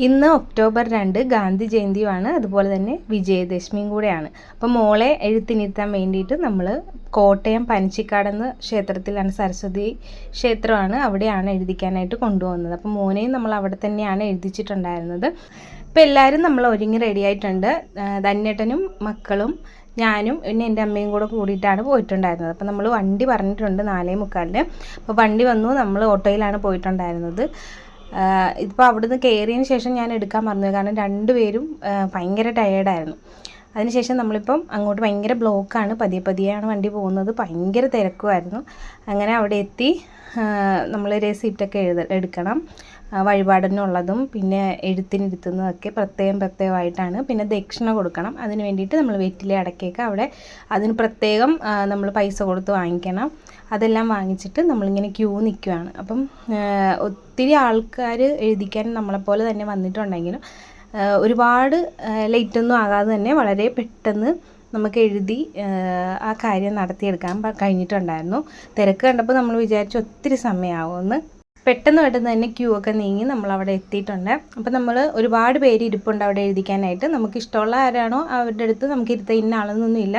ഇന്ന് ഒക്ടോബർ 2 ഗാന്ധി ജയന്തിയുമാണ്. അതുപോലെ തന്നെ വിജയദശമിയും കൂടെയാണ്. അപ്പോൾ മോളെ എഴുത്തിനിരുത്താൻ വേണ്ടിയിട്ട് നമ്മൾ കോട്ടയം പനച്ചിക്കാടെന്ന ക്ഷേത്രത്തിലാണ്, സരസ്വതി ക്ഷേത്രമാണ്, അവിടെയാണ് എഴുതിക്കാനായിട്ട് കൊണ്ടുപോകുന്നത്. അപ്പോൾ മോനെയും നമ്മൾ അവിടെ തന്നെയാണ് എഴുതിച്ചിട്ടുണ്ടായിരുന്നത്. ഇപ്പോൾ എല്ലാവരും നമ്മൾ ഒരുങ്ങി റെഡിയായിട്ടുണ്ട്. ധന്യേട്ടനും മക്കളും ഞാനും പിന്നെ എൻ്റെ അമ്മയും കൂടെ കൂടിയിട്ടാണ് പോയിട്ടുണ്ടായിരുന്നത്. അപ്പോൾ നമ്മൾ വണ്ടി പറഞ്ഞിട്ടുണ്ട് 4:45. അപ്പോൾ വണ്ടി വന്നു, നമ്മൾ ഓട്ടോയിലാണ് പോയിട്ടുണ്ടായിരുന്നത്. ഇതിപ്പോൾ അവിടുന്ന് കയറിയതിന് ശേഷം ഞാൻ എടുക്കാൻ മറന്നു, കാരണം രണ്ടുപേരും ഭയങ്കര ടയേർഡായിരുന്നു. അതിനുശേഷം നമ്മളിപ്പം അങ്ങോട്ട് ഭയങ്കര ബ്ലോക്കാണ്, പതിയെയാണ് വണ്ടി പോകുന്നത്, ഭയങ്കര തിരക്കുമായിരുന്നു. അങ്ങനെ അവിടെ എത്തി നമ്മൾ റെസിപ്റ്റൊക്കെ എടുക്കണം, വഴിപാടിനുള്ളതും പിന്നെ എഴുത്തിനിരുത്തുന്നതൊക്കെ പ്രത്യേകമായിട്ടാണ്. പിന്നെ ദക്ഷിണ കൊടുക്കണം, അതിന് വേണ്ടിയിട്ട് നമ്മൾ വെറ്റിലെ അടക്കയൊക്കെ അവിടെ അതിന് പ്രത്യേകം നമ്മൾ പൈസ കൊടുത്ത് വാങ്ങിക്കണം. അതെല്ലാം വാങ്ങിച്ചിട്ട് നമ്മളിങ്ങനെ ക്യൂ നിൽക്കുകയാണ്. അപ്പം ഒത്തിരി ആൾക്കാർ എഴുതിക്കാൻ നമ്മളെപ്പോലെ തന്നെ വന്നിട്ടുണ്ടെങ്കിലും ഒരുപാട് ലേറ്റൊന്നും ആകാതെ തന്നെ വളരെ പെട്ടെന്ന് നമുക്ക് എഴുതി ആ കാര്യം നടത്തിയെടുക്കാൻ കഴിഞ്ഞിട്ടുണ്ടായിരുന്നു. തിരക്ക് കണ്ടപ്പോൾ നമ്മൾ വിചാരിച്ചു ഒത്തിരി സമയമാകുമെന്ന്. പെട്ടെന്ന് തന്നെ ക്യൂ ഒക്കെ നീങ്ങി നമ്മളവിടെ എത്തിയിട്ടുണ്ട്. അപ്പോൾ നമ്മൾ ഒരുപാട് പേര് ഇരിപ്പുണ്ട് അവിടെ എഴുതിക്കാനായിട്ട്. നമുക്ക് ഇഷ്ടമുള്ള ആരാണോ അവരുടെ അടുത്ത് നമുക്ക് ഇരുത്ത ഇന്ന ആളെന്നൊന്നുമില്ല.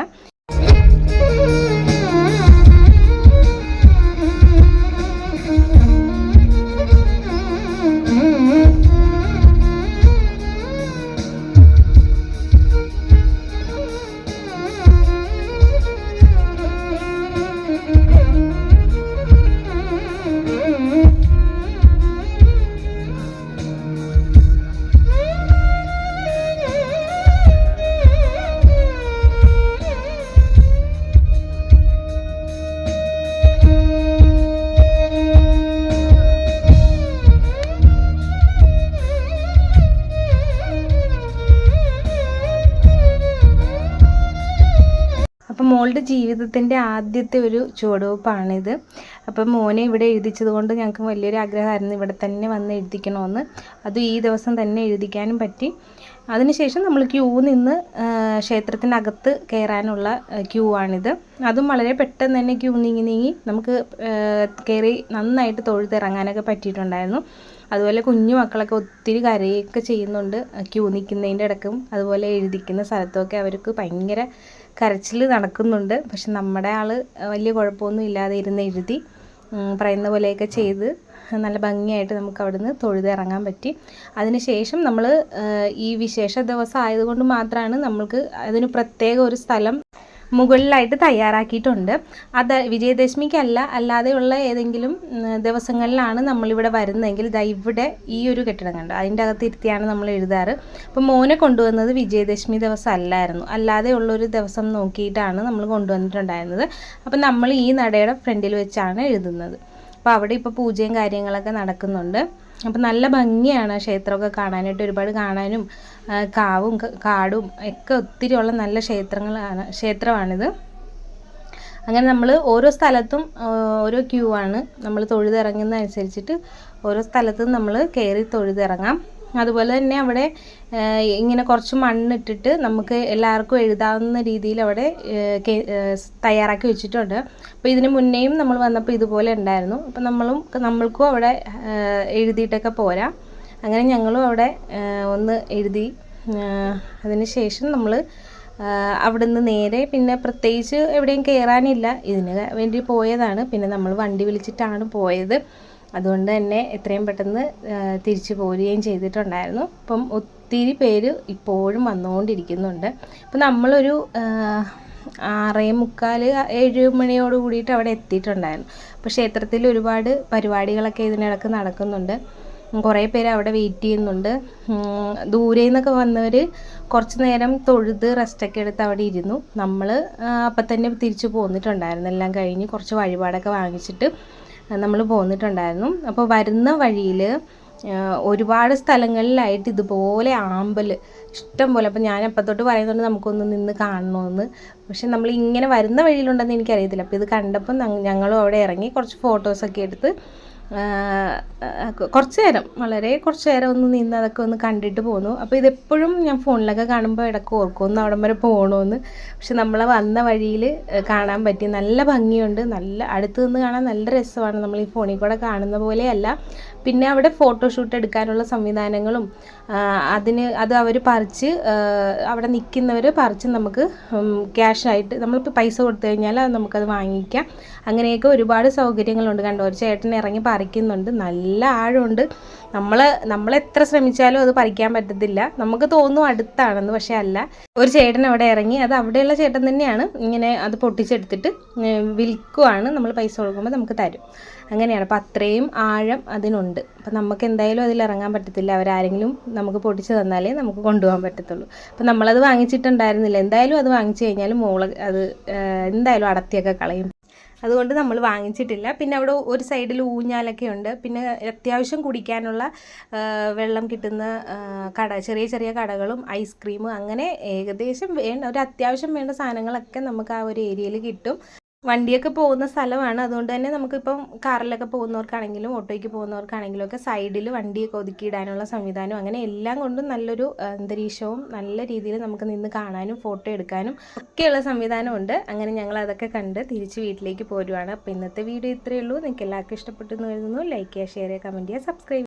അപ്പം മോളുടെ ജീവിതത്തിൻ്റെ ആദ്യത്തെ ഒരു ചുവടുവെപ്പാണിത്. അപ്പം മോനെ ഇവിടെ എഴുതിച്ചത് കൊണ്ട് ഞങ്ങൾക്ക് വലിയൊരു ആഗ്രഹമായിരുന്നു ഇവിടെ തന്നെ വന്ന് എഴുതിക്കണമെന്ന്. അതും ഈ ദിവസം തന്നെ എഴുതിക്കാനും പറ്റി. അതിനുശേഷം നമ്മൾ ക്യൂ നിന്ന് ക്ഷേത്രത്തിനകത്ത് കയറാനുള്ള ക്യൂ ആണിത്. അതും വളരെ പെട്ടെന്ന് തന്നെ ക്യൂ നീങ്ങി നമുക്ക് കയറി നന്നായിട്ട് തൊഴുതിറങ്ങാനൊക്കെ പറ്റിയിട്ടുണ്ടായിരുന്നു. അതുപോലെ കുഞ്ഞു മക്കളൊക്കെ ഒത്തിരി കരയൊക്കെ ചെയ്യുന്നുണ്ട് ക്യൂ നിൽക്കുന്നതിൻ്റെ ഇടയ്ക്കും. അതുപോലെ എഴുതിക്കുന്ന സ്ഥലത്തൊക്കെ അവർക്ക് ഭയങ്കര കരച്ചിൽ നടക്കുന്നുണ്ട്. പക്ഷെ നമ്മുടെ ആൾ വലിയ കുഴപ്പമൊന്നും ഇല്ലാതെ ഇരുന്ന് എഴുതി പറയുന്ന പോലെയൊക്കെ ചെയ്ത് നല്ല ഭംഗിയായിട്ട് നമുക്ക് അവിടുന്ന് തൊഴുതിറങ്ങാൻ പറ്റി. അതിനുശേഷം നമ്മൾ ഈ വിശേഷ ദിവസം ആയതുകൊണ്ട് മാത്രമാണ് നമ്മൾക്ക് അതിന് പ്രത്യേക ഒരു സ്ഥലം മുകളിലായിട്ട് തയ്യാറാക്കിയിട്ടുണ്ട്. അത് വിജയദശമിക്കല്ല, അല്ലാതെയുള്ള ഏതെങ്കിലും ദിവസങ്ങളിലാണ് നമ്മളിവിടെ വരുന്നതെങ്കിൽ ഇവിടെ ഈ ഒരു കെട്ടിടം കണ്ടോ, അതിൻ്റെ അകത്ത് ഇരുത്തിയാണ് നമ്മൾ എഴുതാറ്. അപ്പോൾ മോനെ കൊണ്ടുവന്നത് വിജയദശമി ദിവസം അല്ലായിരുന്നു, അല്ലാതെ ഉള്ളൊരു ദിവസം നോക്കിയിട്ടാണ് നമ്മൾ കൊണ്ടുവന്നിട്ടുണ്ടായിരുന്നത്. അപ്പം നമ്മൾ ഈ നടയുടെ ഫ്രണ്ടിൽ വെച്ചാണ് എഴുതുന്നത്. അപ്പോൾ അവിടെ ഇപ്പോൾ പൂജയും കാര്യങ്ങളൊക്കെ നടക്കുന്നുണ്ട്. അപ്പം നല്ല ഭംഗിയാണ് ക്ഷേത്രമൊക്കെ കാണാനായിട്ട്. ഒരുപാട് കാണാനും കാവും കാടും ഒക്കെ ഒത്തിരി ഉള്ള നല്ല ക്ഷേത്രമാണിത്. അങ്ങനെ നമ്മൾ ഓരോ സ്ഥലത്തും ഓരോ ക്യൂ ആണ്. നമ്മൾ തൊഴുതിറങ്ങുന്നതനുസരിച്ചിട്ട് ഓരോ സ്ഥലത്തും നമ്മൾ കയറി തൊഴുതിറങ്ങാം. അതുപോലെ തന്നെ അവിടെ ഇങ്ങനെ കുറച്ച് മണ്ണിട്ടിട്ട് നമുക്ക് എല്ലാവർക്കും എഴുതാവുന്ന രീതിയിൽ അവിടെ തയ്യാറാക്കി വെച്ചിട്ടുണ്ട്. അപ്പോൾ ഇതിന് മുന്നേയും നമ്മൾ വന്നപ്പോൾ ഇതുപോലെ ഉണ്ടായിരുന്നു. അപ്പോൾ നമ്മൾക്കും അവിടെ എഴുതിയിട്ടൊക്കെ പോരാ. അങ്ങനെ ഞങ്ങളും അവിടെ ഒന്ന് എഴുതി. അതിന് ശേഷം നമ്മൾ അവിടുന്ന് നേരെ പിന്നെ പ്രത്യേകിച്ച് എവിടെയും കയറാനില്ല, ഇതിന് വേണ്ടി പോയതാണ്. പിന്നെ നമ്മൾ വണ്ടി വിളിച്ചിട്ടാണ് പോയത്, അതുകൊണ്ട് തന്നെ എത്രയും പെട്ടെന്ന് തിരിച്ചു പോരുകയും ചെയ്തിട്ടുണ്ടായിരുന്നു. അപ്പം ഒത്തിരി പേര് ഇപ്പോഴും വന്നുകൊണ്ടിരിക്കുന്നുണ്ട്. അപ്പം നമ്മളൊരു 6:45-7 മണിയോട് കൂടിയിട്ട് അവിടെ എത്തിയിട്ടുണ്ടായിരുന്നു. അപ്പോൾ ക്ഷേത്രത്തിൽ ഒരുപാട് പരിപാടികളൊക്കെ ഇതിനിടക്ക് നടക്കുന്നുണ്ട്. കുറേ പേര് അവിടെ വെയിറ്റ് ചെയ്യുന്നുണ്ട്. ദൂരെ നിന്നൊക്കെ വന്നവർ കുറച്ച് നേരം തൊഴുത് റെസ്റ്റൊക്കെ എടുത്ത് അവിടെ ഇരുന്നു. നമ്മൾ അപ്പം തന്നെ തിരിച്ചു പോന്നിട്ടുണ്ടായിരുന്നു. എല്ലാം കഴിഞ്ഞ് കുറച്ച് വഴിപാടൊക്കെ വാങ്ങിച്ചിട്ട് നമ്മൾ പോന്നിട്ടുണ്ടായിരുന്നു. അപ്പോൾ വരുന്ന വഴിയിൽ ഒരുപാട് സ്ഥലങ്ങളിലായിട്ട് ഇതുപോലെ ആമ്പൽ ഇഷ്ടം പോലെ. അപ്പോൾ ഞാൻ അപ്പം തൊട്ട് പറയുന്നുണ്ട് നമുക്കൊന്ന് നിന്ന് കാണണമെന്ന്. പക്ഷെ നമ്മൾ ഇങ്ങനെ വരുന്ന വഴിയിലുണ്ടെന്ന് എനിക്കറിയത്തില്ല. അപ്പോൾ ഇത് കണ്ടപ്പോൾ ഞങ്ങളും അവിടെ ഇറങ്ങി കുറച്ച് ഫോട്ടോസൊക്കെ എടുത്ത് കുറച്ച് നേരം, വളരെ കുറച്ച് നേരം ഒന്ന് നിന്ന് അതൊക്കെ ഒന്ന് കണ്ടിട്ട് പോന്നു. അപ്പോൾ ഇതെപ്പോഴും ഞാൻ ഫോണിലൊക്കെ കാണുമ്പോൾ ഇടയ്ക്ക് ഓർക്കും ഒന്ന് അവിടം വരെ പോകണമെന്ന്. പക്ഷെ നമ്മളെ വന്ന വഴിയിൽ കാണാൻ പറ്റി. നല്ല ഭംഗിയുണ്ട്, നല്ല അടുത്ത് നിന്ന് കാണാൻ നല്ല രസമാണ്. നമ്മൾ ഈ ഫോണിൽ കൂടെ കാണുന്ന പോലെയല്ല. പിന്നെ അവിടെ ഫോട്ടോഷൂട്ട് എടുക്കാനുള്ള സംവിധാനങ്ങളും അത് അവർ പറിച്ച് അവിടെ നിൽക്കുന്നവർ പറിച്ച് നമുക്ക് ക്യാഷായിട്ട് നമ്മളിപ്പോൾ പൈസ കൊടുത്തു കഴിഞ്ഞാൽ നമുക്കത് വാങ്ങിക്കാം. അങ്ങനെയൊക്കെ ഒരുപാട് സൗകര്യങ്ങളുണ്ട്. കണ്ടോ, ഒരു ചേട്ടൻ ഇറങ്ങി പറിക്കുന്നുണ്ട്. നല്ല ആഴമുണ്ട്. നമ്മളെത്ര ശ്രമിച്ചാലും അത് പറിക്കാൻ പറ്റത്തില്ല. നമുക്ക് തോന്നും അടുത്താണെന്ന്, പക്ഷേ അല്ല. ഒരു ചേട്ടൻ അവിടെ ഇറങ്ങി, അത് അവിടെയുള്ള ചേട്ടൻ തന്നെയാണ്, ഇങ്ങനെ അത് പൊട്ടിച്ചെടുത്തിട്ട് വിൽക്കുവാണ്. നമ്മൾ പൈസ കൊടുക്കുമ്പോൾ നമുക്ക് തരും. അങ്ങനെയാണ്. അപ്പോൾ അത്രയും ആഴം അതിനുണ്ട്. അപ്പം നമുക്ക് എന്തായാലും അതിൽ ഇറങ്ങാൻ പറ്റത്തില്ല. അവരാരെങ്കിലും നമുക്ക് പൊട്ടിച്ച് തന്നാലേ നമുക്ക് കൊണ്ടുപോകാൻ പറ്റത്തുള്ളൂ. അപ്പം നമ്മളത് വാങ്ങിച്ചിട്ടുണ്ടായിരുന്നില്ല. എന്തായാലും അത് വാങ്ങിച്ചു കഴിഞ്ഞാൽ മോള് അത് എന്തായാലും അടത്തിയൊക്കെ കളയും. അതുകൊണ്ട് നമ്മൾ വാങ്ങിച്ചിട്ടില്ല. പിന്നെ അവിടെ ഒരു സൈഡിൽ ഊഞ്ഞാലൊക്കെ ഉണ്ട്. പിന്നെ അത്യാവശ്യം കുടിക്കാനുള്ള വെള്ളം കിട്ടുന്ന ചെറിയ ചെറിയ കടകളും ഐസ്ക്രീമും അങ്ങനെ ഏകദേശം ഒരു അത്യാവശ്യം വേണ്ട സാധനങ്ങളൊക്കെ നമുക്ക് ആ ഒരു ഏരിയയിൽ കിട്ടും. വണ്ടിയൊക്കെ പോകുന്ന സ്ഥലമാണ്. അതുകൊണ്ട് തന്നെ നമുക്കിപ്പം കാറിലൊക്കെ പോകുന്നവർക്കാണെങ്കിലും ഓട്ടോയ്ക്ക് പോകുന്നവർക്കാണെങ്കിലും ഒക്കെ സൈഡിൽ വണ്ടിയൊക്കെ ഒതുക്കിയിടാനുള്ള സംവിധാനം, അങ്ങനെ എല്ലാം കൊണ്ടും നല്ലൊരു അന്തരീക്ഷവും നല്ല രീതിയിൽ നമുക്ക് നിന്ന് കാണാനും ഫോട്ടോ എടുക്കാനും ഒക്കെയുള്ള സംവിധാനമുണ്ട്. അങ്ങനെ ഞങ്ങൾ അതൊക്കെ കണ്ട് തിരിച്ച് വീട്ടിലേക്ക് പോരുവാണ്. അപ്പോൾ ഇന്നത്തെ വീഡിയോ ഇത്രയേ ഉള്ളൂ. നിങ്ങൾക്ക് എല്ലാവർക്കും ഇഷ്ടപ്പെട്ടു എന്ന് കരുതുന്നു. ലൈക്ക് ചെയ്യുക, ഷെയർ ചെയ്യുക, കമൻറ്റ് ചെയ്യുക, സബ്സ്ക്രൈബ്